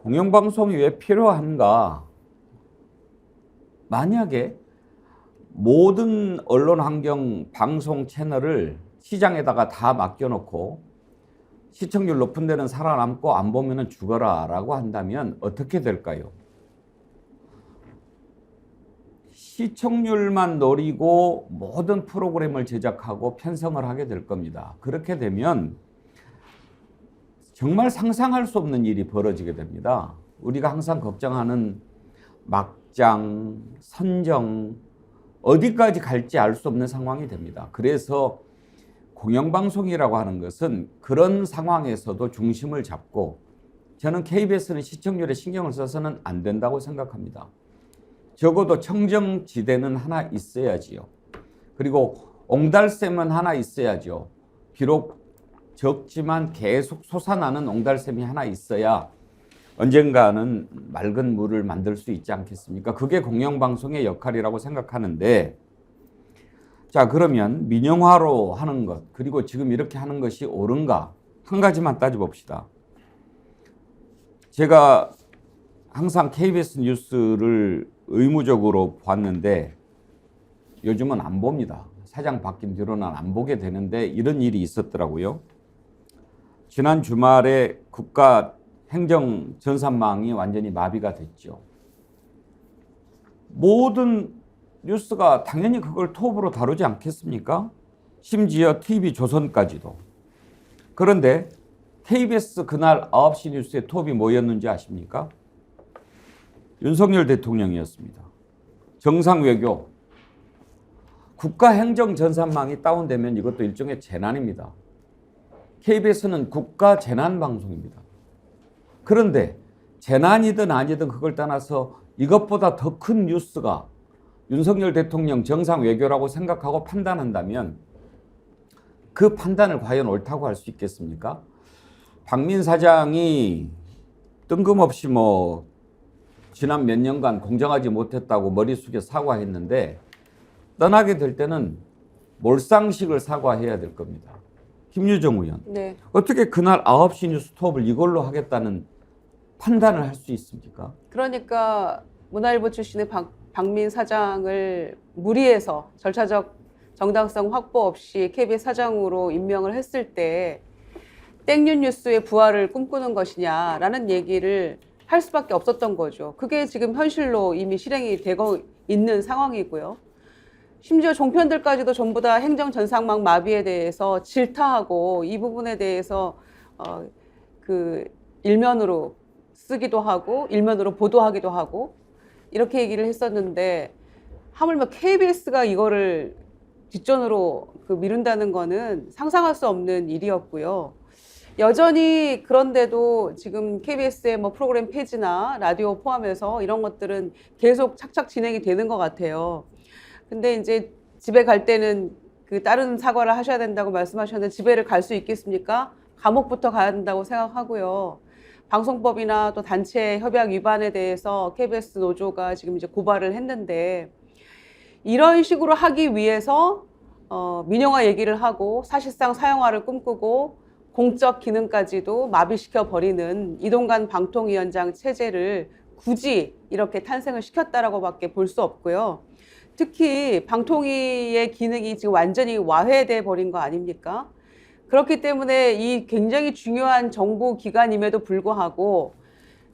공영방송이 왜 필요한가? 만약에 모든 언론 환경 방송 채널을 시장에다가 다 맡겨놓고 시청률 높은 데는 살아남고 안 보면은 죽어라 라고 한다면 어떻게 될까요? 시청률만 노리고 모든 프로그램을 제작하고 편성을 하게 될 겁니다. 그렇게 되면 정말 상상할 수 없는 일이 벌어지게 됩니다. 우리가 항상 걱정하는 막장, 선정, 어디까지 갈지 알 수 없는 상황이 됩니다. 그래서 공영방송이라고 하는 것은 그런 상황에서도 중심을 잡고, 저는 KBS는 시청률에 신경을 써서는 안 된다고 생각합니다. 적어도 청정지대는 하나 있어야지요. 그리고 옹달샘은 하나 있어야죠. 비록 적지만 계속 솟아나는 옹달샘이 하나 있어야 언젠가는 맑은 물을 만들 수 있지 않겠습니까? 그게 공영방송의 역할이라고 생각하는데, 자, 그러면 민영화로 하는 것, 그리고 지금 이렇게 하는 것이 옳은가? 한 가지만 따져봅시다. 제가 항상 KBS 뉴스를 의무적으로 봤는데 요즘은 안 봅니다. 사장 바뀐 뒤로는 안 보게 되는데 이런 일이 있었더라고요. 지난 주말에 국가 행정 전산망이 완전히 마비가 됐죠. 모든 뉴스가 당연히 그걸 톱으로 다루지 않겠습니까? 심지어 TV조선까지도. 그런데 KBS 그날 9시 뉴스의 톱이 뭐였는지 아십니까? 윤석열 대통령이었습니다. 정상외교. 국가행정전산망이 다운되면 이것도 일종의 재난입니다. KBS는 국가재난방송입니다. 그런데 재난이든 아니든 그걸 떠나서 이것보다 더 큰 뉴스가 윤석열 대통령 정상외교라고 생각하고 판단한다면 그 판단을 과연 옳다고 할 수 있겠습니까? 박민 사장이 뜬금없이 지난 몇 년간 공정하지 못했다고 머리 숙여 사과했는데 떠나게 될 때는 몰상식을 사과해야 될 겁니다. 김유정 의원. 네. 어떻게 그날 9시 뉴스 톱을 이걸로 하겠다는 판단을 할 수 있습니까? 그러니까 문화일보 출신의 박민 사장을 무리해서 절차적 정당성 확보 없이 KBS 사장으로 임명을 했을 때 땡뉴 뉴스의 부활을 꿈꾸는 것이냐라는 얘기를 할 수밖에 없었던 거죠. 그게 지금 현실로 이미 실행이 되고 있는 상황이고요. 심지어 종편들까지도 전부 다 행정전산망 마비에 대해서 질타하고 이 부분에 대해서 일면으로 쓰기도 하고 일면으로 보도하기도 하고 이렇게 얘기를 했었는데, 하물며 KBS가 이거를 뒷전으로 미룬다는 거는 상상할 수 없는 일이었고요. 여전히 그런데도 지금 KBS의 프로그램 폐지나 라디오 포함해서 이런 것들은 계속 착착 진행이 되는 것 같아요. 근데 이제 집에 갈 때는 다른 사과를 하셔야 된다고 말씀하셨는데 집에를 갈 수 있겠습니까? 감옥부터 가야 된다고 생각하고요. 방송법이나 또 단체 협약 위반에 대해서 KBS 노조가 지금 이제 고발을 했는데, 이런 식으로 하기 위해서 민영화 얘기를 하고 사실상 사형화를 꿈꾸고 공적 기능까지도 마비시켜 버리는 이동관 방통위원장 체제를 굳이 이렇게 탄생을 시켰다라고밖에 볼 수 없고요. 특히 방통위의 기능이 지금 완전히 와해돼 버린 거 아닙니까? 그렇기 때문에 이 굉장히 중요한 정부 기관임에도 불구하고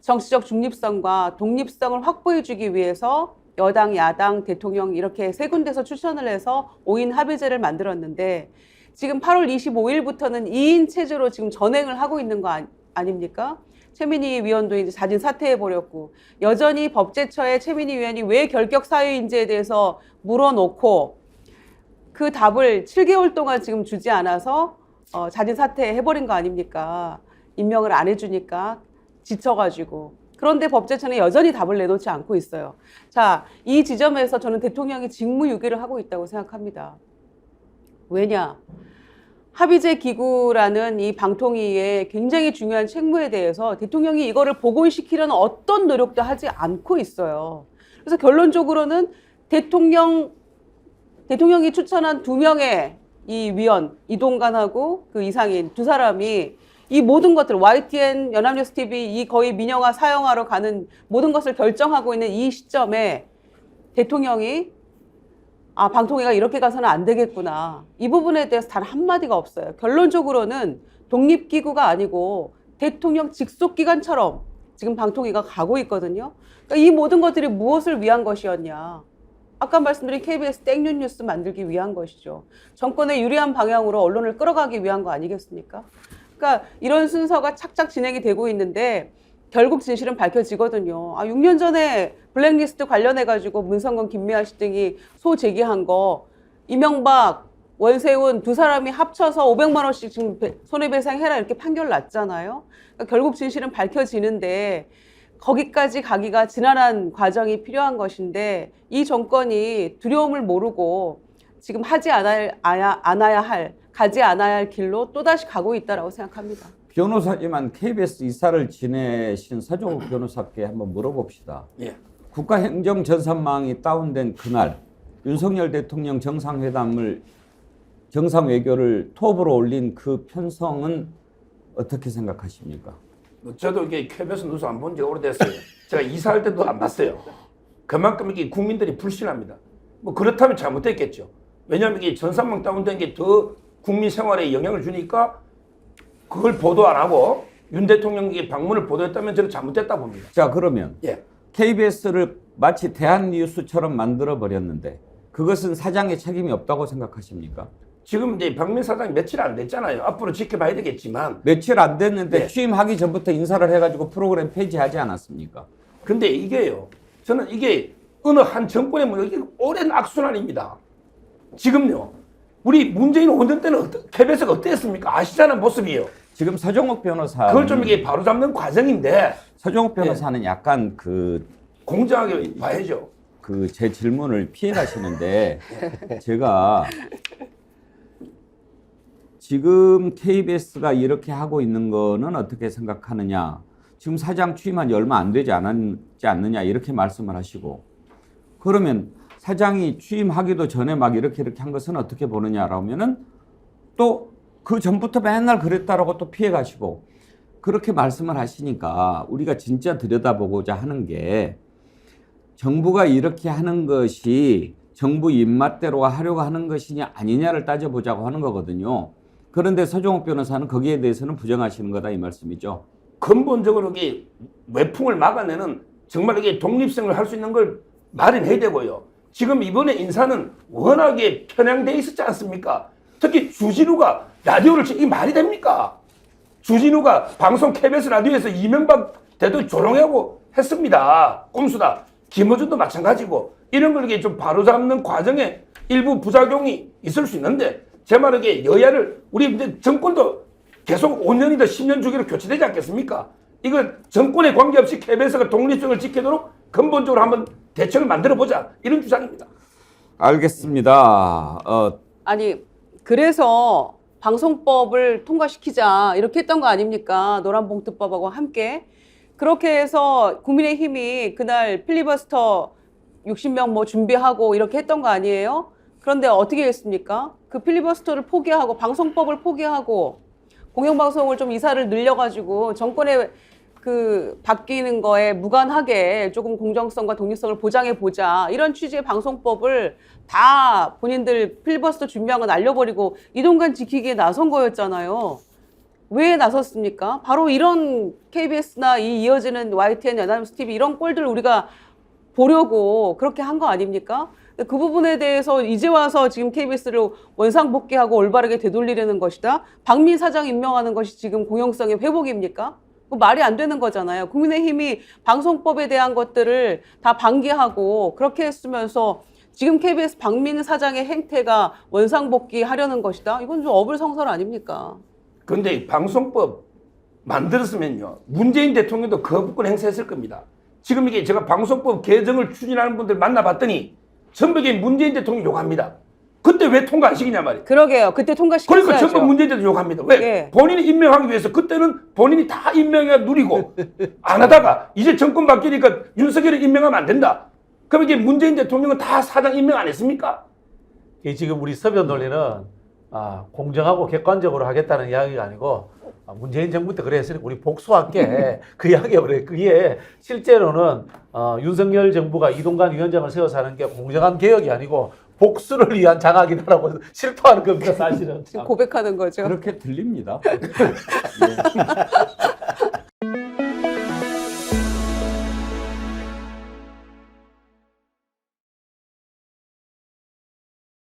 정치적 중립성과 독립성을 확보해주기 위해서 여당, 야당, 대통령 이렇게 세 군데서 추천을 해서 5인 합의제를 만들었는데, 지금 8월 25일부터는 2인 체제로 지금 전행을 하고 있는 거 아닙니까? 최민희 위원도 이제 자진 사퇴해버렸고, 여전히 법제처에 최민희 위원이 왜 결격 사유인지에 대해서 물어놓고 그 답을 7개월 동안 지금 주지 않아서 자진 사퇴해버린 거 아닙니까? 임명을 안 해주니까 지쳐가지고. 그런데 법제처는 여전히 답을 내놓지 않고 있어요. 자, 이 지점에서 저는 대통령이 직무유기를 하고 있다고 생각합니다. 왜냐? 합의제 기구라는 이 방통위의 굉장히 중요한 책무에 대해서 대통령이 이거를 복원시키려는 어떤 노력도 하지 않고 있어요. 그래서 결론적으로는 대통령이 추천한 2명의 이 위원, 이동관하고 그 이상인 두 사람이 이 모든 것들 YTN, 연합뉴스 TV 이 거의 민영화 사형하러 가는 모든 것을 결정하고 있는 이 시점에 대통령이 방통위가 이렇게 가서는 안 되겠구나. 이 부분에 대해서 단 한마디가 없어요. 결론적으로는 독립기구가 아니고 대통령 직속기관처럼 지금 방통위가 가고 있거든요. 그러니까 이 모든 것들이 무엇을 위한 것이었냐. 아까 말씀드린 KBS 땡뉴 뉴스 만들기 위한 것이죠. 정권에 유리한 방향으로 언론을 끌어가기 위한 거 아니겠습니까? 그러니까 이런 순서가 착착 진행이 되고 있는데 결국 진실은 밝혀지거든요. 6년 전에 블랙리스트 관련해가지고 문성건, 김미아 씨 등이 소제기한 거 이명박, 원세훈 두 사람이 합쳐서 500만 원씩 지금 손해배상해라 이렇게 판결 났잖아요. 그러니까 결국 진실은 밝혀지는데 거기까지 가기가 지난한 과정이 필요한 것인데 이 정권이 두려움을 모르고 지금 하지 않아야 할, 가지 않아야 할 길로 또다시 가고 있다고 생각합니다. 변호사지만 KBS 이사를 지내신 서정욱 변호사께 한번 물어봅시다. 예. 국가행정전산망이 다운된 그날 윤석열 대통령 정상외교를 톱으로 올린 그 편성은 어떻게 생각하십니까? 저도 이게 KBS 뉴스 안 본 지 오래됐어요. 제가 이사할 때도 안 봤어요. 그만큼 이게 국민들이 불신합니다. 뭐 그렇다면 잘못됐겠죠. 왜냐하면 이게 전산망 다운된 게 더 국민 생활에 영향을 주니까 그걸 보도 안 하고 윤 대통령이 방문을 보도했다면 저는 잘못됐다 봅니다. 자, 그러면 예. KBS를 마치 대한뉴스처럼 만들어 버렸는데 그것은 사장의 책임이 없다고 생각하십니까? 지금 이제 박민 사장이 며칠 안 됐잖아요. 앞으로 지켜봐야 되겠지만. 며칠 안 됐는데 네. 취임하기 전부터 인사를 해가지고 프로그램 폐지하지 않았습니까? 근데 이게요. 저는 이게 어느 한 정권의 문제, 이게 오랜 악순환입니다. 지금요. 우리 문재인 5년 때는 KBS가 어땠습니까? 아시잖아요, 모습이요. 지금 서정욱 변호사 그걸 좀 이게 바로잡는 과정인데 서정욱 변호사는 약간 그 공정하게 봐야죠. 제 질문을 피해 가시는데 제가 지금 KBS가 이렇게 하고 있는 거는 어떻게 생각하느냐. 지금 사장 취임한 지 얼마 안 되지 않느냐 이렇게 말씀을 하시고 그러면 사장이 취임하기도 전에 막 이렇게 한 것은 어떻게 보느냐라면은 또 그 전부터 맨날 그랬다라고 또 피해 가시고 그렇게 말씀을 하시니까 우리가 진짜 들여다보고자 하는 게 정부가 이렇게 하는 것이 정부 입맛대로 하려고 하는 것이냐 아니냐를 따져보자고 하는 거거든요. 그런데 서정욱 변호사는 거기에 대해서는 부정하시는 거다 이 말씀이죠. 근본적으로 이게 외풍을 막아내는 정말 이게 독립성을 할 수 있는 걸 마련해야 되고요. 지금 이번에 인사는 워낙에 편향돼 있었지 않습니까? 특히 주진우가 라디오를 이게 말이 됩니까? 주진우가 방송 KBS 라디오에서 이명박 대통령 조롱하고 했습니다. 꼼수다. 김어준도 마찬가지고 이런 걸 이게 좀 바로잡는 과정에 일부 부작용이 있을 수 있는데 제 말은 이게 여야를 우리 이제 정권도 계속 5년이다 10년 주기로 교체되지 않겠습니까? 이거 정권에 관계없이 KBS가 독립성을 지키도록 근본적으로 한번 대책을 만들어 보자 이런 주장입니다. 알겠습니다. 아니 그래서 방송법을 통과시키자 이렇게 했던 거 아닙니까? 노란봉투법하고 함께 그렇게 해서 국민의힘이 그날 필리버스터 60명 뭐 준비하고 이렇게 했던 거 아니에요? 그런데 어떻게 했습니까? 그 필리버스터를 포기하고 방송법을 포기하고 공영방송을 좀 이사를 늘려가지고 정권에 그 바뀌는 거에 무관하게 조금 공정성과 독립성을 보장해 보자 이런 취지의 방송법을 다 본인들 필리버스터 준비한 거 날려버리고 이동관 지키기에 나선 거였잖아요. 왜 나섰습니까? 바로 이런 KBS나 이 이어지는 YTN, 연합뉴스 TV 이런 꼴들을 우리가 보려고 그렇게 한 거 아닙니까? 그 부분에 대해서 이제 와서 지금 KBS를 원상복귀하고 올바르게 되돌리려는 것이다. 박민 사장 임명하는 것이 지금 공영성의 회복입니까? 말이 안 되는 거잖아요. 국민의힘이 방송법에 대한 것들을 다 방기하고 그렇게 했으면서 지금 KBS 박민 사장의 행태가 원상복귀하려는 것이다. 이건 좀 어불성설 아닙니까? 그런데 방송법 만들었으면요. 문재인 대통령도 거부권 행사했을 겁니다. 지금 이게 제가 방송법 개정을 추진하는 분들 만나봤더니 전부 문재인 대통령 욕합니다. 그때 왜 통과 안 시키냐 말이에요. 그러게요. 그때 통과시켰어야죠. 그러니까 전부 문재인 대통령 욕합니다. 왜? 예. 본인이 임명하기 위해서 그때는 본인이 다 임명해 누리고 안 하다가 이제 정권 바뀌니까 윤석열을 임명하면 안 된다. 그럼 이게 문재인 대통령은 다 사장 임명 안 했습니까? 지금 우리 서변 논리는 공정하고 객관적으로 하겠다는 이야기가 아니고 문재인 정부 때 그랬으니까 우리 복수할게 그 이야기가 그래. 그게 실제로는 윤석열 정부가 이동관 위원장을 세워서 하는 게 공정한 개혁이 아니고 복수를 위한 장악이다라고 실토하는 겁니다, 사실은. 지금 고백하는 거죠. 그렇게 들립니다. 예.